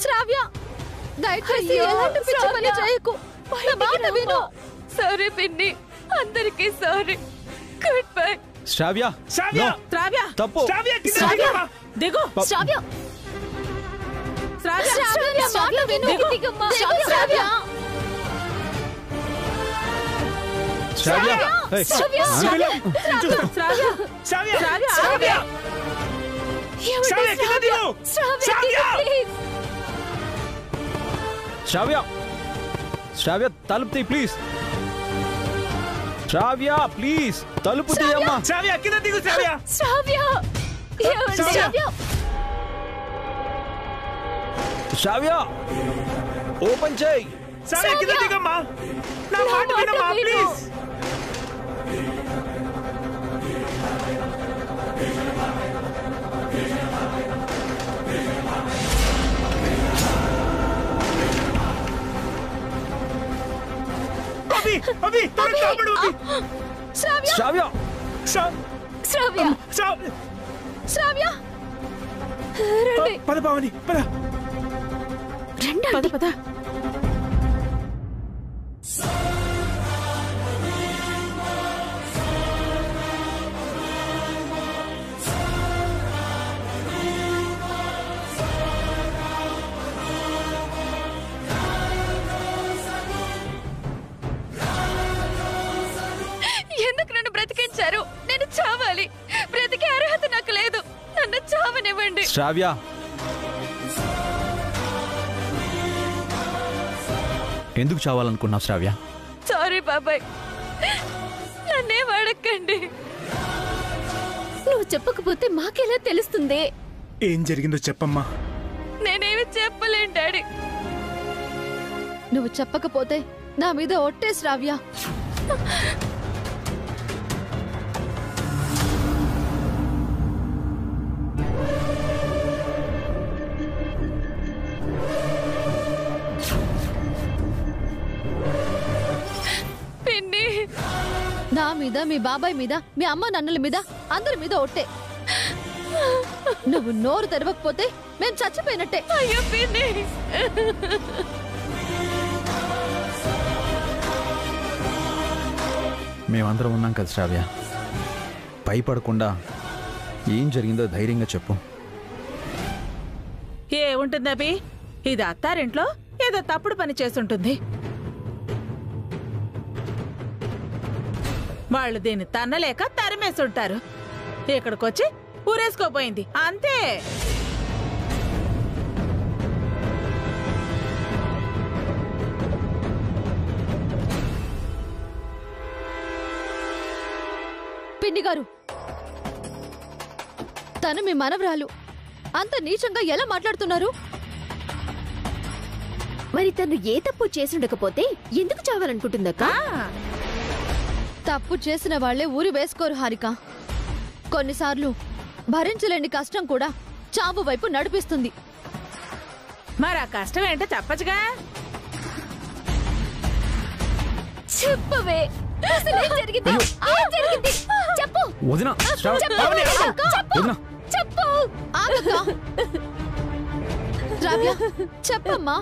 శ్రావ్య దయచేసి ఎలాంటి పిచ్చి పని చేయకు. నా మాట విను. సారీ పిన్ని, అందరికీ sorry. Good bye. Shravya Shravya Shravya తప్పు. శ్రావ్య శ్రావ్య దిగు. శ్రావ్య శ్రావ్య శ్రావ్య మాట విను. దిగమ్మా. శ్రావ్య శ్రావ్య శ్రావ్య శ్రావ్య శ్రావ్య శ్రావ్య శ్రావ్య ఏమిటి శ్రావ్య కింద దిగు. శ్రావ్య ప్లీజ్. శ్రావ్య శ్రావ్య తలుపు తీ ప్లీజ్. శ్రావ్య ప్లీజ్ తలుపు తీయమ్మా. శ్రావ్య కింద దిగు. శ్రావ్య శ్రావ్య ఏమిటి శ్రావ్య? శ్రావ్య ఓపెన్ చేయి. శ్రావ్య కింద దిగమ్మా. నా మాట వినమ్మా ప్లీజ్. అభి అభి త్వరగా కాపాడు అభి. శ్రావ్య శ్రావ్య శ్రావ్య శ్రావ్య శ్రావ్య రండి పద పావని పద. రండి పద పద. ఎందుకు నన్ను బ్రతికించారు? నేను చావాలి. బ్రతికే అర్హత నాకు లేదు. నన్ను చావనివ్వండి. శ్రావ్య ఎందుకు చావాలనుకున్నావు శ్రావ్య? సారీ బాబాయ్, నన్నేం అడగండి. నువ్వు చెప్పకపోతే మాకెలా తెలుస్తుంది? ఏం జరిగిందో చెప్పమ్మా. నేనేమి చెప్పలేను డాడీ. నువ్వు చెప్పకపోతే నా మీద ఒట్టే శ్రావ్య. పిన్ని, నా మీద, మీ బాబాయ్ మీద, మీ అమ్మ నాన్నల మీద, అందరి మీద ఒట్టే. నువ్వు నోరు తెరవకపోతే మేము చచ్చిపోయినట్టే. అయ్యో పిన్ని. మేమందరం ఉన్నాం కదా శ్రావ్య. భయపడకుండా ఏం జరిగిందో ధైర్యంగా చెప్పు. ఏముంటుంది అభి, ఇది అత్తారింట్లో ఏదో తప్పుడు పని చేస్తుంటుంది. వాళ్ళు దీన్ని తన్నలేక తరిమేసుంటారు. ఇక్కడికొచ్చి ఊరేసుకోపోయింది అంతే. పిన్ని గారు, తను మీ మనవరాలు. అంత నీచంగా ఎలా మాట్లాడుతున్నారు? మరి తను ఏ తప్పు చేసుండకపోతే ఎందుకు చావాలనుకుంటుందక్క? తప్పు చేసిన వాళ్లే ఊరి వేసుకోరు హారిక. కొన్నిసార్లు భరించలేని కష్టం కూడా చావు వైపు నడిపిస్తుంది. మరి ఆ కష్టం ఏంటో చెప్పచ్చుగా. చెప్పవే, అసలేం జరిగింది? ఏం జరిగింది? చెప్పు. వదినా శ్రావ్య వదినా చెప్పు. ఆగక్క. శ్రావ్య చెప్పమ్మా,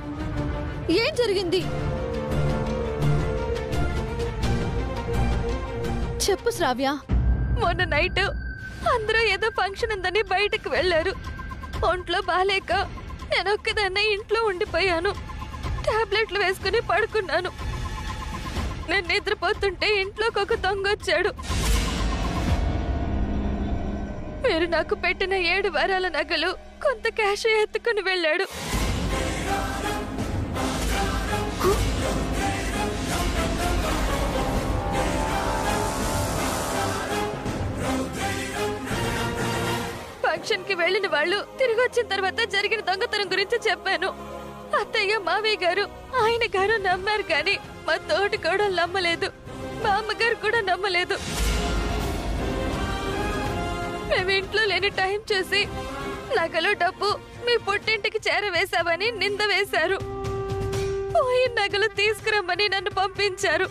ఏం జరిగింది? చెప్పు శ్రావ్య. మొన్న నైట్ అందరూ ఏదో ఫంక్షన్ ఉందని బయటకు వెళ్లారు. ఒంట్లో బాలేక నేను ఒక్కదాన్నే ఇంట్లో ఉండిపోయాను. టాబ్లెట్లు వేసుకుని పడుకున్నాను. నేను నిద్రపోతుంటే ఇంట్లోకి ఒక దొంగ వచ్చాడు. మీరు నాకు పెట్టిన 7 వారాల నగలు, కొంత క్యాష్ ఎత్తుకుని వెళ్ళాడు. ఫంక్షన్ కి వెళ్ళిన వాళ్ళు తిరిగి వచ్చిన తర్వాత జరిగిన దొంగతనం గురించి చెప్పాను. అత్తయ్య, మావయ్య గారు, ఆయన గారు నమ్మారు, కానీ మా తోటి కూడా నమ్మలేదు. మా అమ్మగారు కూడా నమ్మలేదు. మేము ఇంట్లో లేని టైం చూసి నగలు, డబ్బు మీ పుట్టింటికి చేరవేశామని నింద వేశారు. పోయిన నగలు తీసుకురమ్మని నన్ను పంపించారు.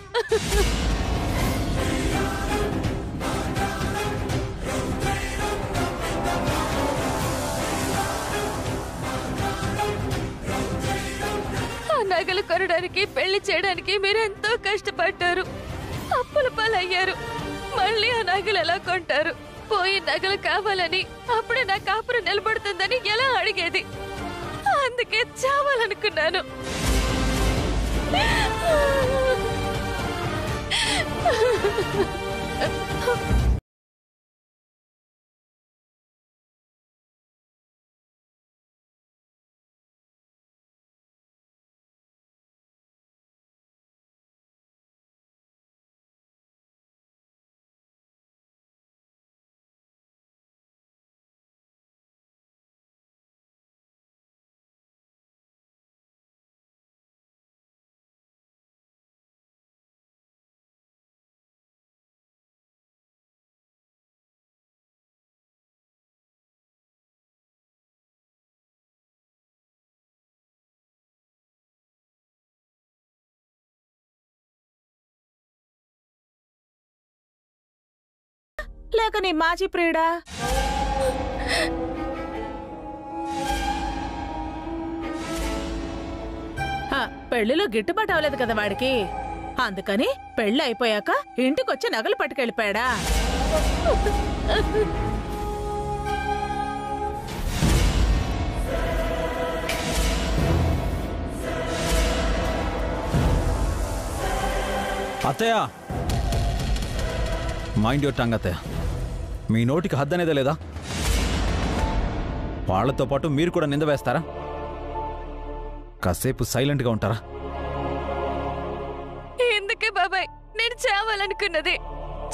నగలు కొనడానికి పెళ్లి చేయడానికి మీరెంతో కష్టపడ్డారు, అప్పుల పాలయ్యారు. మళ్ళీ ఆ నగలు ఎలా కొంటారు? పోయి నగలు కావాలని, అప్పుడే నా కాపురం నిలబడుతుందని ఎలా అడిగేది? అందుకే చావాలనుకున్నాను. లేక నీ మాజీ ప్రియుడా? పెళ్లిలో గిట్టుబాటు అవ్వలేదు కదా వాడికి, అందుకని పెళ్లి అయిపోయాక ఇంటికొచ్చి నగలు పట్టుకెళ్ళిపోయాడా? అత్తయ్య, మైండ్ యువర్ టంగ్ అత్తయ్య. మీ నోటికి హద్దు అనేదే లేదా? వాళ్లతో పాటు మీరు కూడా నింద వేస్తారా? కాసేపు సైలెంట్గా ఉంటారా? ఎందుకే బాబాయ్ నేను చావాలనుకున్నది?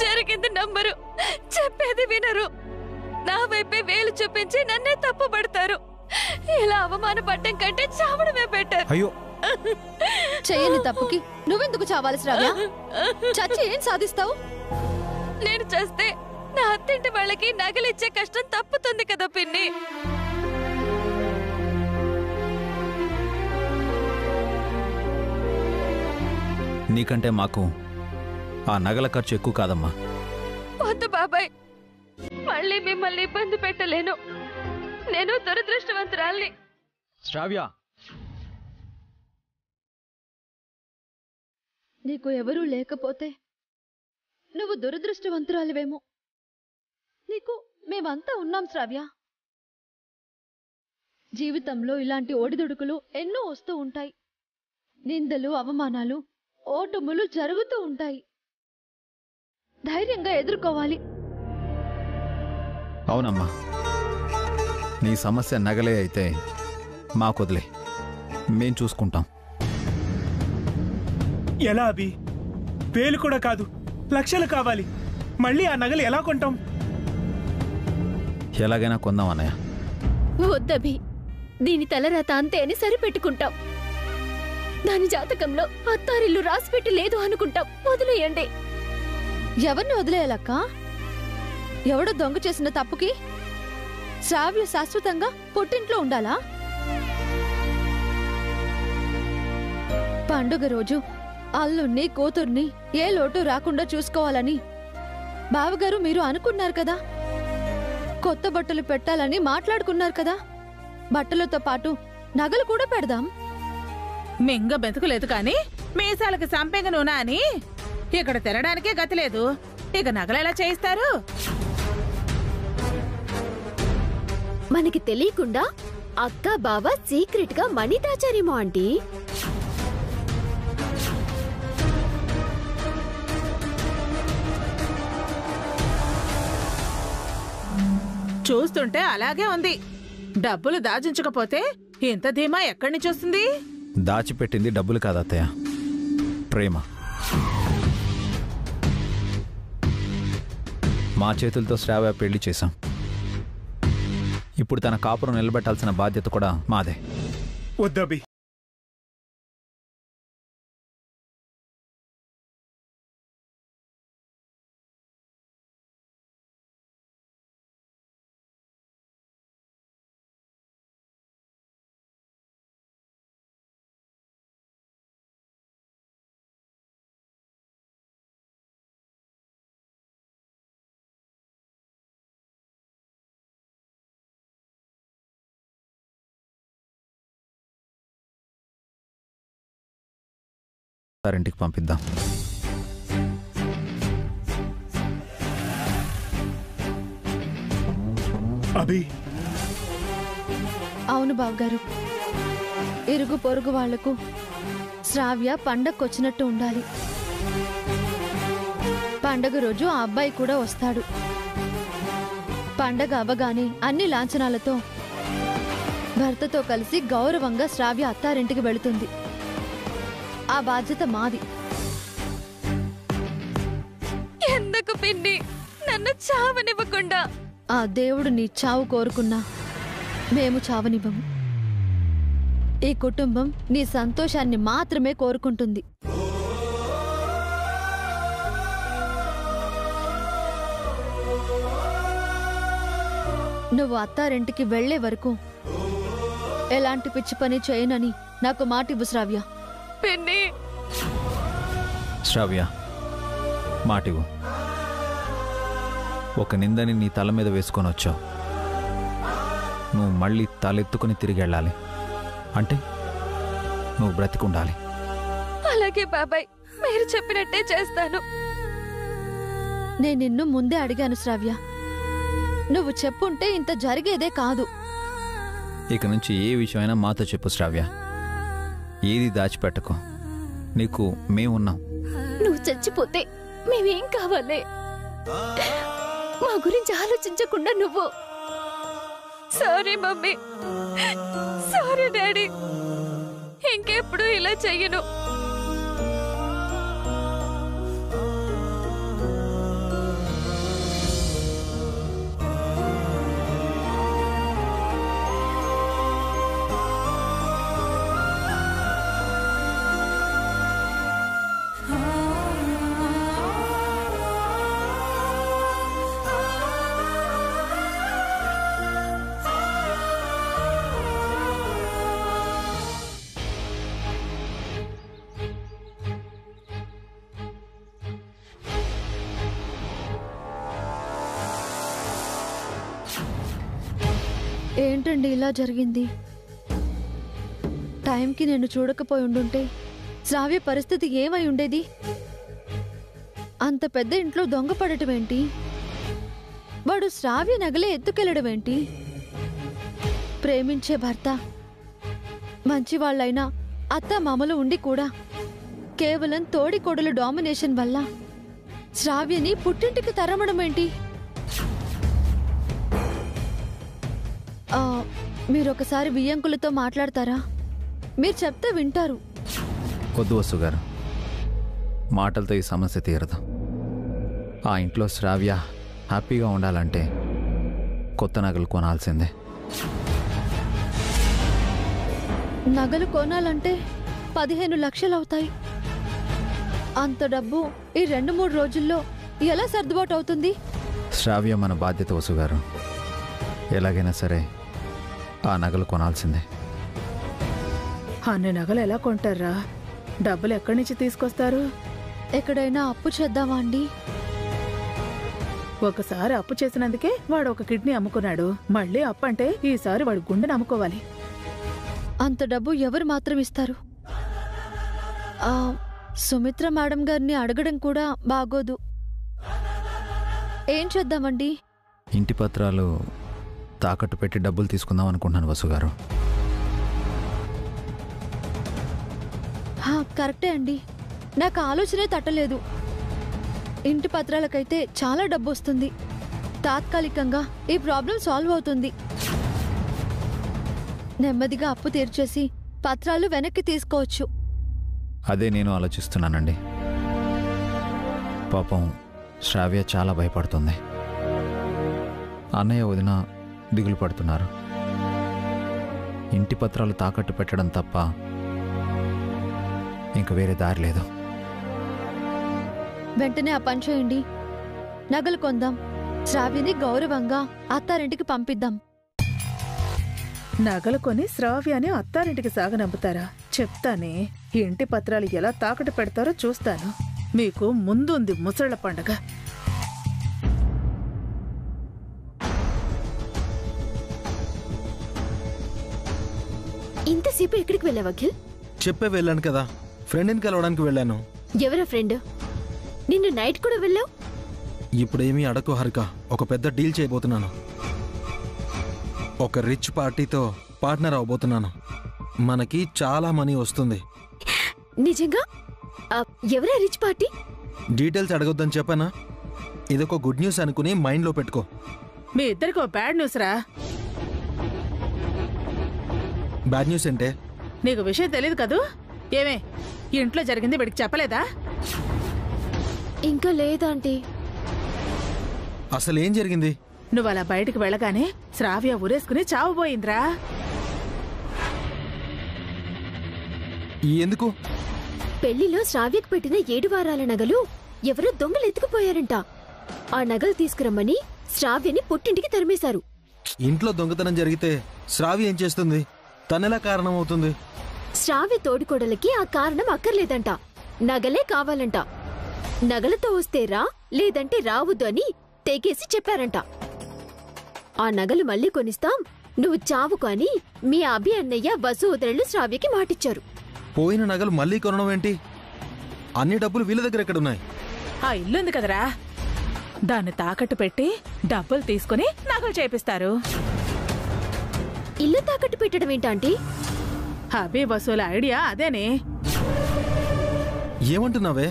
జరిగింది నమ్మరు, చెప్పేది వినరు. నా వైపే వేలు చూపించి నన్నే తప్పుపడతారు. ఇలా అవమానపడ్డం కంటే చావడమే బెటర్. అయ్యో, చెయ్యని తప్పుకి నువ్వెందుకు చావాలి శ్రావ్య? చచ్చి ఏం సాధిస్తావు? నేను చేస్తే నా అత్తింటి వాళ్ళకి నగలిచ్చే కష్టం తప్పుతుంది కదా పిన్ని. నీకంటే మాకు ఆ నగల ఖర్చు ఎక్కువ కాదమ్మా. వద్దు బాబాయ్, మళ్ళీ మిమ్మల్ని ఇబ్బంది పెట్టలేను. నేను దురదృష్టవంతురాల్ని. శ్రావ్య, నీకు ఎవరూ లేకపోతే నువ్వు దురదృష్టవంతురాలివేమో. నీకు మేమంతా ఉన్నాం శ్రావ్య. జీవితంలో ఇలాంటి ఒడిదుడుకులు ఎన్నో వస్తూ ఉంటాయి. నిందలు, అవమానాలు, ఓటములు జరుగుతూ ఉంటాయి. ధైర్యంగా ఎదుర్కోవాలి. అవునమ్మా, నీ సమస్య నగలే అయితే మాకొదిలే, మేం చూసుకుంటాం. ఎలా అభి? వేలు కూడా కాదు, లక్షలు కావాలి. మళ్ళీ ఆ నగలు ఎలా కొంటాం? ఎలాగైనా కొందాం అన్నయ్య. వద్దభి, దీని తలరాత అంతే అని సరిపెట్టుకుంటాం. దాని జాతకంలో అత్తారిల్లు రాసిపెట్టి లేదు అనుకుంటాం. వదిలేయండి. ఎవరిని వదిలేయాలక్క? ఎవడో దొంగ చేసిన తప్పుకి శ్రావ్య శాశ్వతంగా పుట్టింట్లో ఉండాలా? పండుగ రోజు అల్లుణ్ణి, కూతుర్ని ఏ లోటు రాకుండా చూసుకోవాలని బావగారు మీరు అనుకున్నారు కదా. కొత్త బట్టలు పెట్టాలని మాట్లాడుకున్నారు కదా. బట్టలతో పాటు నగలు కూడా పెడదాం. మింగ బెతుకులేదు కాని మీసాలకి సంపెంగ నూనె అని ఇక్కడ తినడానికే గతి లేదు. ఇక నగలెలా చేయిస్తారు? మనకి తెలియకుండా అక్క బావ సీక్రెట్ గా మనీ దాచారేమో ఆంటీ. చూస్తుంటే అలాగే ఉంది. డబ్బులు దాచుంచకపోతే ఇంత ధీమా ఎక్కడి నుంచి వస్తుంది? దాచిపెట్టింది డబ్బులు కాదు అత్తయ్య, ప్రేమ. మా చేతులతో శ్రావ్య పెళ్లి చేశాం. ఇప్పుడు తన కాపురం నిలబెట్టాల్సిన బాధ్యత కూడా మాదే. వద్దభి, ఇంటికి పంపిద్దాం. అభి, అవును బావగారు, ఇరుగు పొరుగు వాళ్లకు శ్రావ్య పండగకొచ్చినట్టు ఉండాలి. పండగ రోజు ఆ అబ్బాయి కూడా వస్తాడు. పండగ అవ్వగానే అన్ని లాంఛనాలతో భర్తతో కలిసి గౌరవంగా శ్రావ్య అత్తారింటికి వెళుతుంది. ఆ బాధ్యత మాది. ఎందుకు పిన్ని నన్ను చావనివ్వకుండా? ఆ దేవుడు నీ చావు కోరుకున్నా మేము చావనివ్వము. ఈ కుటుంబం నీ సంతోషాన్ని మాత్రమే కోరుకుంటుంది. నువ్వు అత్తారింటికి వెళ్లే వరకు ఎలాంటి పిచ్చి పని చేయనని నాకు మాటివ్వు శ్రావ్య. పిన్ని, శ్రావ్య, మాటివు. ఒక నిందని నీ తల మీద వేసుకొని వచ్చావు. నువ్వు మళ్ళీ తలెత్తుకుని తిరిగి వెళ్ళాలి. అంటే నువ్వు బ్రతికుండాలి. అలాగే బాబాయ్, మీరు చెప్పినట్టే చేస్తాను. నేను నిన్ను ముందే అడిగాను శ్రావ్య. నువ్వు చెప్పుంటే ఇంత జరిగేదే కాదు. ఇక నుంచి ఏ విషయమైనా మాతో చెప్పు శ్రావ్య. ఏది దాచిపెట్టకు. నీకు మేమున్నాం. నువ్వు చచ్చిపోతే మేమేం కావాలి? మా గురించి ఆలోచించకుండా నువ్వు. సారీ మమ్మీ, సారీ డాడీ, ఇంకెప్పుడు ఇలా చెయ్యను. ఏంటండి ఇలా జరిగింది? టైంకి నేను చూడకపోయి ఉండుంటే శ్రావ్య పరిస్థితి ఏమై ఉండేది? అంత పెద్ద ఇంట్లో దొంగపడటమేంటి? వాడు శ్రావ్య నగలే ఎత్తుకెళ్లడమేంటి? ప్రేమించే భర్త, మంచివాళ్లైనా అత్త మామలు ఉండి కూడా కేవలం తోడికోడలు డామినేషన్ వల్ల శ్రావ్యని పుట్టింటికి తరమడమేంటి? మీరొకసారి వియ్యంకులతో మాట్లాడతారా? మీరు చెప్తే వింటారు. వద్దు వసు గారు, మాటలతో ఈ సమస్య తీరదు. ఆ ఇంట్లో శ్రావ్య హ్యాపీగా ఉండాలంటే కొత్త నగలు కొనాల్సిందే. నగలు కొనాలంటే 15 లక్షలు అవుతాయి. అంత డబ్బు ఈ 2-3 రోజుల్లో ఎలా సర్దుబాటు అవుతుంది? శ్రావ్య మన బాధ్యత వసు గారు. ఎలాగైనా సరే ఆ నగలు కొనాల్సిందే. అన్ని నగలు ఎలా కొంటారా? డబ్బులు ఎక్కడి నుంచి తీసుకొస్తారు? ఎక్కడైనా అప్పు చేద్దామా అండి? ఒకసారి అప్పు చేసినందుకే వాడు ఒక కిడ్నీ అమ్ముకున్నాడు. మళ్ళీ అప్పు అంటే ఈసారి వాడు గుండెని అమ్ముకోవాలి. అంత డబ్బు ఎవరు మాత్రం ఇస్తారు? సుమిత్ర మేడం గారిని అడగడం కూడా బాగోదు. ఏం చేద్దామండి? ఇంటి పత్రాలు తాకట్టు పెట్టి డబ్బులు తీసుకుందాం అనుకుంటున్నాను వసు గారు. కరెక్టే అండి. నాకు ఆలోచనే తట్టలేదు. ఇంటి పత్రాలకైతే చాలా డబ్బు వస్తుంది. తాత్కాలికంగా ఈ ప్రాబ్లం సాల్వ్ అవుతుంది. నెమ్మదిగా అప్పు తీర్చేసి పత్రాలు వెనక్కి తీసుకోవచ్చు. అదే నేను ఆలోచిస్తున్నానండి. పాపం శ్రావ్య చాలా భయపడుతుంది. అన్నయ్య వదిన దిగులు పడుతున్నారు. ఇంటి పత్రాలు తాకట్టు పెట్టడం తప్ప ఇంక వేరే దారి లేదు. వెంటనే ఆ పని చేయండి. నగలు కొందాం. శ్రావ్యని గౌరవంగా అత్తారింటికి పంపిద్దాం. నగలు కొని శ్రావ్యాన్ని అత్తారింటికి సాగనంపుతారా? చెప్తానే. ఇంటి పత్రాలు ఎలా తాకట్టు పెడతారో చూస్తాను. మీకు ముందుంది ముసళ్ల పండగ. ఇంతసేపు ఎక్కడికి వెళ్ళావు అఖిల్? చెప్పే వెళ్ళాను కదా, ఫ్రెండ్ని కలవడానికి వెళ్ళాను. ఎవరా ఫ్రెండ్? నిన్న నైట్ కూడా వెళ్ళావు. ఇప్పుడేమీ అడకు హారిక, ఒక పెద్ద డీల్ చేయబోతున్నాను. ఒక రిచ్ పార్టీతో పార్ట్నర్ అవబోతున్నాను. మనకి చాలా మనీ వస్తుంది. నిజంగా? ఎవరా రిచ్ పార్టీ? డీటెయిల్స్ అడగొద్దని చెప్పానా? ఇదొక గుడ్ న్యూస్ అనుకుని మైండ్లో పెట్టుకో. మీ ఇద్దరికి బ్యాడ్ న్యూస్ రా. బ్యాడ్ న్యూస్ అంటే? నీకు విషయం తెలియదు కదూ. ఏమే, ఇంట్లో జరిగింది వీడికి చెప్పలేదా? ఇంకా లేదాంటీ. అసలు ఏం జరిగింది? నువ్వు అలా బయటికి వెళ్ళగానే శ్రావ్య ఉరేసుకుని చావబోయిందిరా. ఎందుకు? పెళ్లిలో శ్రావ్యకు పెట్టిన 7 వారాల నగలు ఎవరో దొంగలు ఎత్తుకుపోయారంట. ఆ నగలు తీసుకురమ్మని శ్రావ్యని పుట్టింటికి తరిమేశారు. ఇంట్లో దొంగతనం జరిగితే శ్రావ్య ఏం చేస్తుంది? తనెలా కారణం అవుతుంది? శ్రావ్య తోడికోడలకి ఆ కారణం అక్కర్లేదంట, నగలే కావాలంట. నగలతో వస్తే రా, లేదంటే రావద్దు అని తెగేసి చెప్పారంట. ఆ నగలు మళ్ళీ కొనిస్తాం, నువ్వు చావుకు అని మీ అభి అన్నయ్య వసూదరులు శ్రావ్యకి మాటిచ్చారు. పోయిన నగలు మళ్ళీ కొనడం ఏంటి? అన్ని డబ్బులు వీళ్ళ దగ్గర ఎక్కడున్నాయి? ఆ ఇల్లుంది కదరా, దాన్ని తాకట్టు పెట్టి డబ్బులు తీసుకుని నగలు చేపిస్తారు. ఇల్లు తాకట్టు పెట్టడం ఏంటంటే? అభి వసూల ఐడియా అదేనే. ఏమంటున్నావే?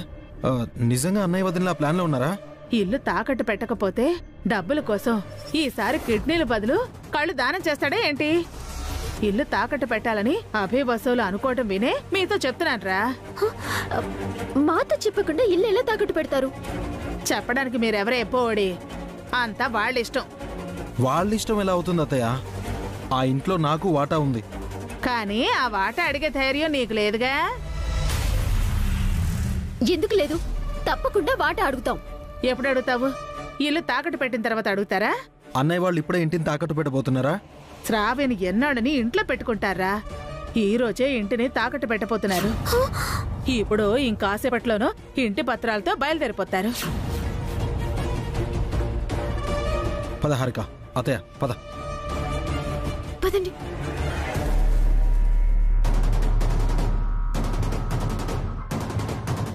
నిజంగా అన్నయ్య వదిన ప్లాన్లో ఉన్నారా? ఇల్లు తాకట్టు పెట్టకపోతే డబ్బుల కోసం ఈసారి కిడ్నీల బదులు కళ్ళు దానం చేస్తాడే ఏంటి? ఇల్లు తాకట్టు పెట్టాలని అభి వసూలు అనుకోవటం వినే మీతో చెప్తున్నాన్రా. మాతో చెప్పకుండా ఇల్లు ఎలా తాకట్టు పెడతారు? చెప్పడానికి మీరెవరే పోడి, అంతా వాళ్ళిష్టం. వాళ్ళిష్టం ఎలా అవుతుంది అత్తయ్య? ఆ ఇంట్లో నాకు వాటా ఉంది. కానీ ఆ వాటా అడిగే ధైర్యం నీకు లేదుగా. ఎందుకు లేదు? తప్పకుండా వాటా అడుగుతాం. ఎప్పుడు అడుగుతావు? ఇల్లు తాకట్టు పెట్టిన తర్వాత అడుగుతారా? అన్నయ్య వాళ్ళు ఇప్పుడే ఇంటిని తాకట్టు పెట్టబోతున్నారా? శ్రావ్యని ఎన్నాడని ఇంట్లో పెట్టుకుంటారా? ఈ రోజే ఇంటిని తాకట్టు పెట్టబోతున్నారు. ఇప్పుడు ఇంకాసేపట్లోనూ ఇంటి పత్రాలతో బయలుదేరిపోతారు. పద హారిక, అత్తయ్య పద. పదండి.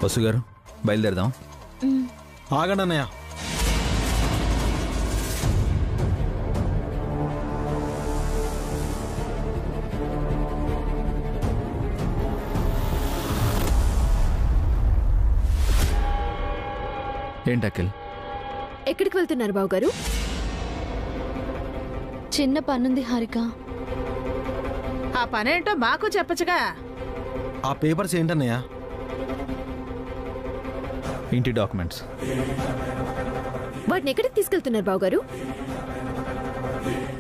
వసు గారు, బయలుదేరదాం. ఆగండి అన్నయ్య. ఏంటి అఖిల్? ఎక్కడికి వెళ్తున్నారు బావగారు? చిన్న పనుంది హారిక. ఆ పనేంటో మాకు చెప్పచ్చుగా. ఆ పేపర్స్ ఏంటన్నయ్య? ఇంటి డాక్యుమెంట్స్. వాటిని ఎక్కడికి తీసుకెళ్తున్నారు బావగారు?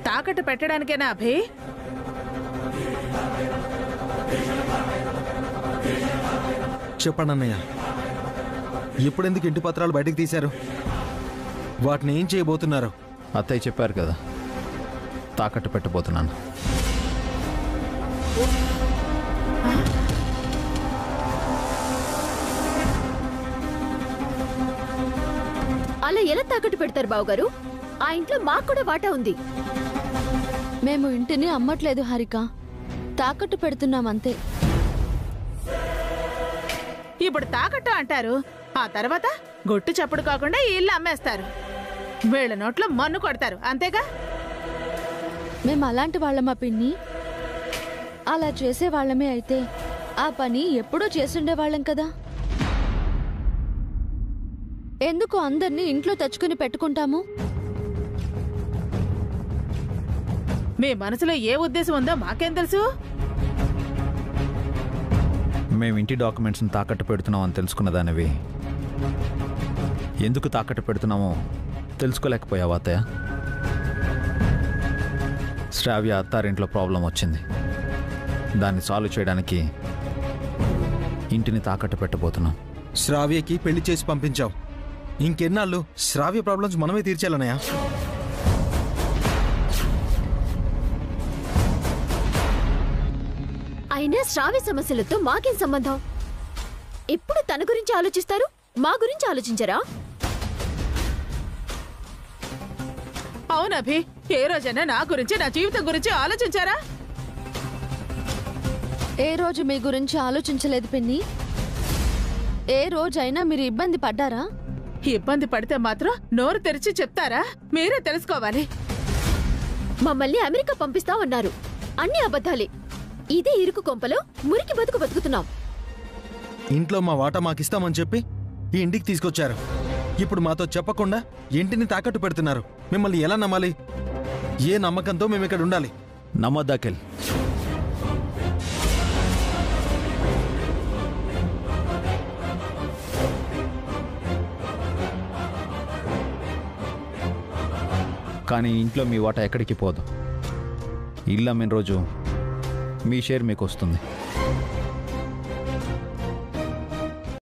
తాకట్టు పెట్టడానికేనా అభి? చెప్పండి అన్నయ్య, ఇప్పుడెందుకు ఇంటి పత్రాలు బయటకు తీశారు? వాటిని ఏం చేయబోతున్నారు? అత్తయ్య చెప్పారు కదా, తాకట్టు పెట్టబోతున్నాను. అలా ఎలా తాకట్టు పెడతారు బావగారు? ఆ ఇంట్లో మాకు కూడా వాటా ఉంది. మేము ఇంటిని అమ్మట్లేదు హారిక, తాకట్టు పెడుతున్నామంతే. ఇప్పుడు తాకట్టు అంటారు, ఆ తర్వాత గొట్టు చప్పుడు కాకుండా ఈ ఇల్లు అమ్మేస్తారు. వీళ్ళ నోట్లో మన్ను కొడతారు, అంతేగా? మేము అలాంటి వాళ్ళమా పిన్ని? అలా చేసే వాళ్ళమే అయితే ఆ పని ఎప్పుడూ చేసుండేవాళ్ళం కదా. ఎందుకు అందరినీ ఇంట్లో తెచ్చుకుని పెట్టుకుంటాము? మీ మనసులో ఏ ఉద్దేశం ఉందో మాకేం తెలుసు? మేము ఇంటి డాక్యుమెంట్స్ని తాకట్టు పెడుతున్నామని తెలుసుకున్నదానివి ఎందుకు తాకట్టు పెడుతున్నామో తెలుసుకోలేకపోయావా అత్తయ్య? శ్రావ్య అత్తారింట్లో ప్రాబ్లం వచ్చింది, దాన్ని సాల్వ్ చేయడానికి ఇంటిని తాకట్టు పెట్టబోతున్నాం. శ్రావ్యకి పెళ్లి చేసి పంపించావు. ఇంకెన్నాళ్ళు శ్రావ్య ప్రాబ్లమ్స్ మనమే తీర్చాలన్నయ్య. అయినా శ్రావ్య సమస్యలతో మాకేం సంబంధం? ఎప్పుడు తన గురించి ఆలోచిస్తారు, మా గురించి ఆలోచించరా? అవునభి, ఏ రోజైనా నా గురించి, నా జీవితం గురించి ఆలోచించారా? ఏ రోజు మీ గురించి ఆలోచించలేదు పిన్ని. ఏ రోజైనా మీరు ఇబ్బంది పడ్డారా? ఇబ్బంది పడితే మాత్రం నోరు తెరిచి చెప్తారా? మీరే తెలుసుకోవాలి. మమ్మల్ని అమెరికా పంపిస్తామన్నారు. అన్ని అబద్ధాలే. ఇదే ఇరుకు కొంపలో మురికి బతుకు బతుకుతున్నాం. ఇంట్లో మా వాటా మాకిస్తామని చెప్పి ఈ ఇంటికి తీసుకొచ్చారు. ఇప్పుడు మాతో చెప్పకుండా ఇంటిని తాకట్టు పెడుతున్నారు. మిమ్మల్ని ఎలా నమ్మాలి? ఏ నమ్మకంతో మేము ఇక్కడ ఉండాలి? నమ్మద్దాకెల్. కానీ ఇంట్లో మీ వాటా ఎక్కడికి పోదు. ఇల్లు అమ్మిన రోజు మీ షేర్ మీకు వస్తుంది.